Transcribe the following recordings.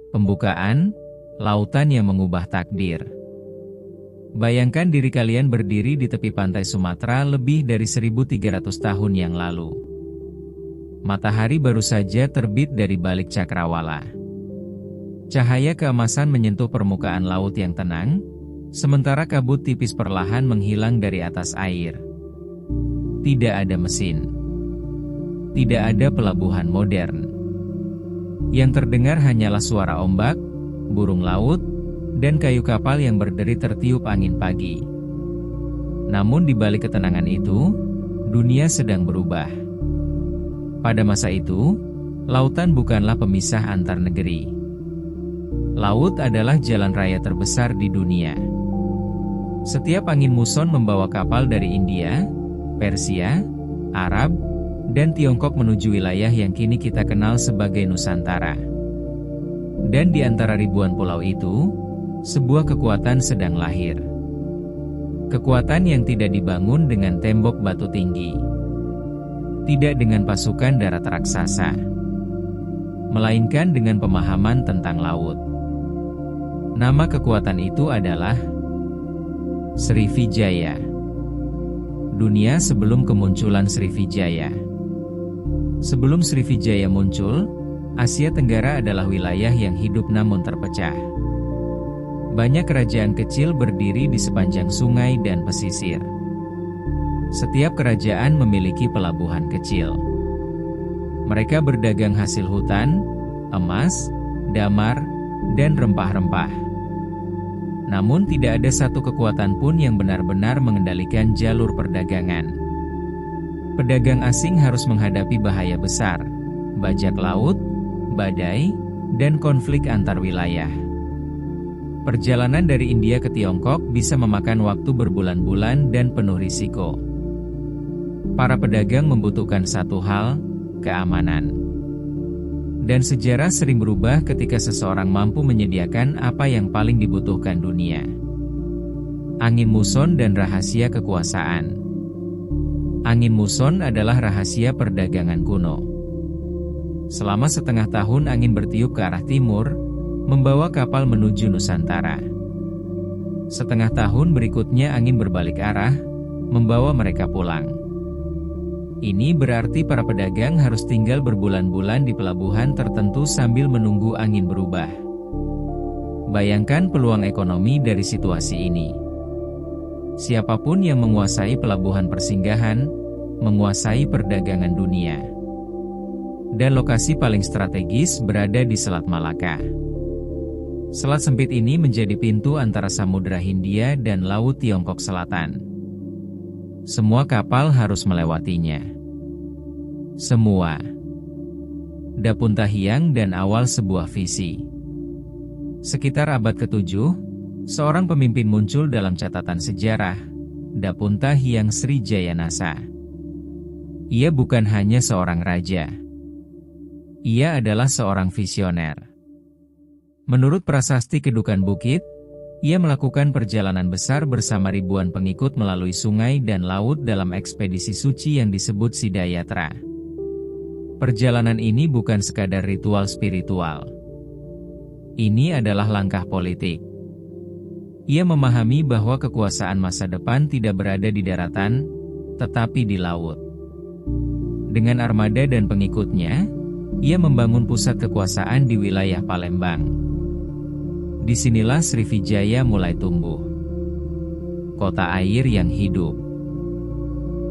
Pembukaan, lautan yang mengubah takdir. Bayangkan diri kalian berdiri di tepi pantai Sumatera lebih dari 1300 tahun yang lalu. Matahari baru saja terbit dari balik cakrawala. Cahaya keemasan menyentuh permukaan laut yang tenang, sementara kabut tipis perlahan menghilang dari atas air. Tidak ada mesin. Tidak ada pelabuhan modern. Yang terdengar hanyalah suara ombak, burung laut, dan kayu kapal yang berderi tertiup angin pagi. Namun di balik ketenangan itu, dunia sedang berubah. Pada masa itu, lautan bukanlah pemisah antar negeri. Laut adalah jalan raya terbesar di dunia. Setiap angin muson membawa kapal dari India, Persia, Arab, dan Tiongkok menuju wilayah yang kini kita kenal sebagai Nusantara. Dan di antara ribuan pulau itu, sebuah kekuatan sedang lahir. Kekuatan yang tidak dibangun dengan tembok batu tinggi. Tidak dengan pasukan darat raksasa. Melainkan dengan pemahaman tentang laut. Nama kekuatan itu adalah Sriwijaya. Dunia sebelum kemunculan Sriwijaya. Sebelum Sriwijaya muncul, Asia Tenggara adalah wilayah yang hidup namun terpecah. Banyak kerajaan kecil berdiri di sepanjang sungai dan pesisir. Setiap kerajaan memiliki pelabuhan kecil. Mereka berdagang hasil hutan, emas, damar, dan rempah-rempah. Namun tidak ada satu kekuatan pun yang benar-benar mengendalikan jalur perdagangan. Pedagang asing harus menghadapi bahaya besar, bajak laut, badai, dan konflik antar wilayah. Perjalanan dari India ke Tiongkok bisa memakan waktu berbulan-bulan dan penuh risiko. Para pedagang membutuhkan satu hal, keamanan. Dan sejarah sering berubah ketika seseorang mampu menyediakan apa yang paling dibutuhkan dunia. Angin muson dan rahasia kekuasaan. Angin muson adalah rahasia perdagangan kuno. Selama setengah tahun angin bertiup ke arah timur, membawa kapal menuju Nusantara. Setengah tahun berikutnya angin berbalik arah, membawa mereka pulang. Ini berarti para pedagang harus tinggal berbulan-bulan di pelabuhan tertentu sambil menunggu angin berubah. Bayangkan peluang ekonomi dari situasi ini. Siapapun yang menguasai pelabuhan persinggahan, menguasai perdagangan dunia. Dan lokasi paling strategis berada di Selat Malaka. Selat sempit ini menjadi pintu antara Samudra Hindia dan Laut Tiongkok Selatan. Semua kapal harus melewatinya. Semua. Dapuntahiang dan awal sebuah visi. Sekitar abad ke-7, seorang pemimpin muncul dalam catatan sejarah, Dapuntahiang Srijayanasa. Ia bukan hanya seorang raja. Ia adalah seorang visioner. Menurut prasasti Kedukan Bukit, ia melakukan perjalanan besar bersama ribuan pengikut melalui sungai dan laut dalam ekspedisi suci yang disebut Siddhayatra. Perjalanan ini bukan sekadar ritual spiritual. Ini adalah langkah politik. Ia memahami bahwa kekuasaan masa depan tidak berada di daratan, tetapi di laut. Dengan armada dan pengikutnya, ia membangun pusat kekuasaan di wilayah Palembang. Disinilah Sriwijaya mulai tumbuh. Kota air yang hidup.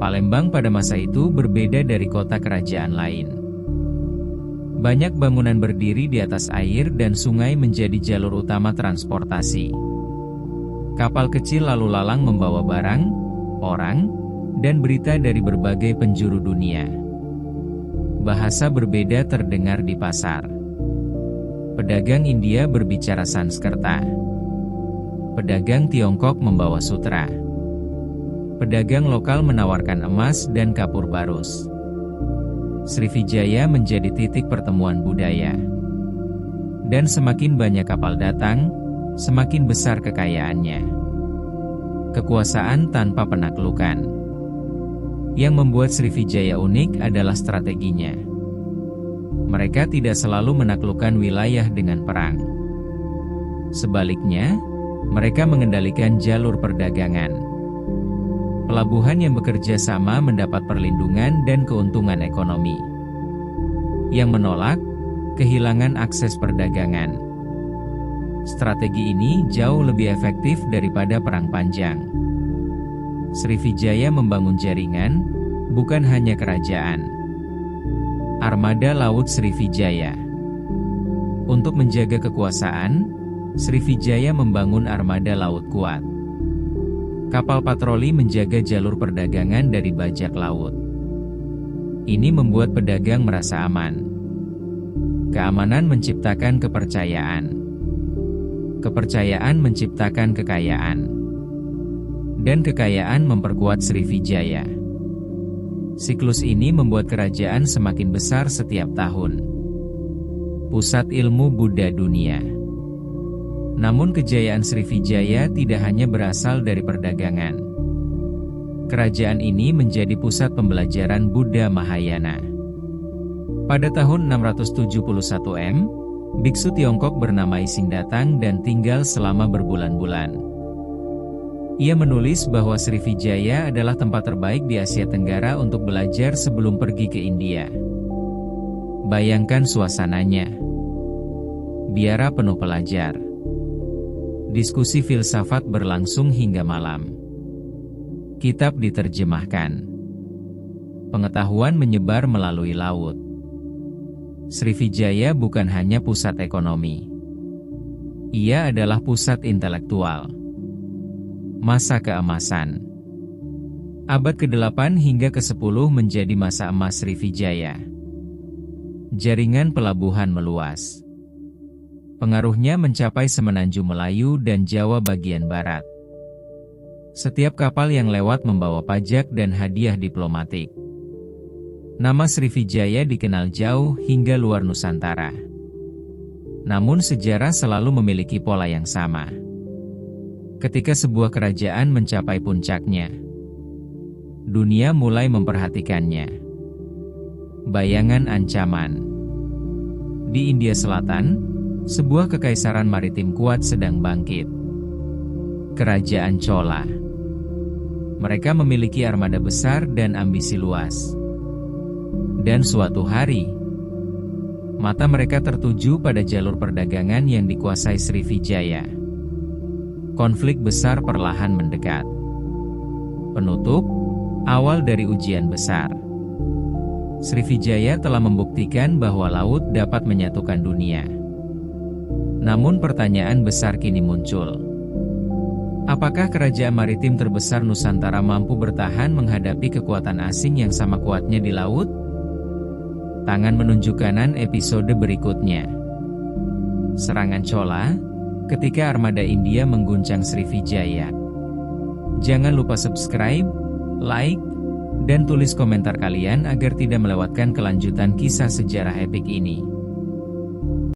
Palembang pada masa itu berbeda dari kota kerajaan lain. Banyak bangunan berdiri di atas air dan sungai menjadi jalur utama transportasi. Kapal kecil lalu lalang membawa barang, orang, dan berita dari berbagai penjuru dunia. Bahasa berbeda terdengar di pasar. Pedagang India berbicara Sanskerta. Pedagang Tiongkok membawa sutra. Pedagang lokal menawarkan emas dan kapur barus. Sriwijaya menjadi titik pertemuan budaya. Dan semakin banyak kapal datang, semakin besar kekayaannya. Kekuasaan tanpa penaklukan. Yang membuat Sriwijaya unik adalah strateginya. Mereka tidak selalu menaklukkan wilayah dengan perang. Sebaliknya, mereka mengendalikan jalur perdagangan. Pelabuhan yang bekerja sama mendapat perlindungan dan keuntungan ekonomi. Yang menolak, kehilangan akses perdagangan. Strategi ini jauh lebih efektif daripada perang panjang. Sriwijaya membangun jaringan, bukan hanya kerajaan. Armada Laut Sriwijaya. Untuk menjaga kekuasaan, Sriwijaya membangun armada laut kuat. Kapal patroli menjaga jalur perdagangan dari bajak laut. Ini membuat pedagang merasa aman. Keamanan menciptakan kepercayaan. Kepercayaan menciptakan kekayaan. Dan kekayaan memperkuat Sriwijaya. Siklus ini membuat kerajaan semakin besar setiap tahun. Pusat ilmu Buddha dunia. Namun kejayaan Sriwijaya tidak hanya berasal dari perdagangan. Kerajaan ini menjadi pusat pembelajaran Buddha Mahayana. Pada tahun 671 M, biksu Tiongkok bernama Ising datang dan tinggal selama berbulan-bulan. Ia menulis bahwa Sriwijaya adalah tempat terbaik di Asia Tenggara untuk belajar sebelum pergi ke India. Bayangkan suasananya. Biara penuh pelajar. Diskusi filsafat berlangsung hingga malam. Kitab diterjemahkan. Pengetahuan menyebar melalui laut. Sriwijaya bukan hanya pusat ekonomi. Ia adalah pusat intelektual. Masa keemasan. Abad ke-8 hingga ke-10 menjadi masa emas Sriwijaya. Jaringan pelabuhan meluas. Pengaruhnya mencapai semenanjung Melayu dan Jawa bagian barat. Setiap kapal yang lewat membawa pajak dan hadiah diplomatik. Nama Sriwijaya dikenal jauh hingga luar Nusantara. Namun sejarah selalu memiliki pola yang sama. Ketika sebuah kerajaan mencapai puncaknya, dunia mulai memperhatikannya. Bayangan ancaman. Di India Selatan, sebuah kekaisaran maritim kuat sedang bangkit. Kerajaan Chola. Mereka memiliki armada besar dan ambisi luas. Dan suatu hari, mata mereka tertuju pada jalur perdagangan yang dikuasai Sriwijaya. Konflik besar perlahan mendekat. Penutup, awal dari ujian besar. Sriwijaya telah membuktikan bahwa laut dapat menyatukan dunia. Namun pertanyaan besar kini muncul. Apakah kerajaan maritim terbesar Nusantara mampu bertahan menghadapi kekuatan asing yang sama kuatnya di laut? Tangan menunjuk kanan episode berikutnya. Serangan Chola, ketika armada India mengguncang Sriwijaya. Jangan lupa subscribe, like, dan tulis komentar kalian agar tidak melewatkan kelanjutan kisah sejarah epik ini.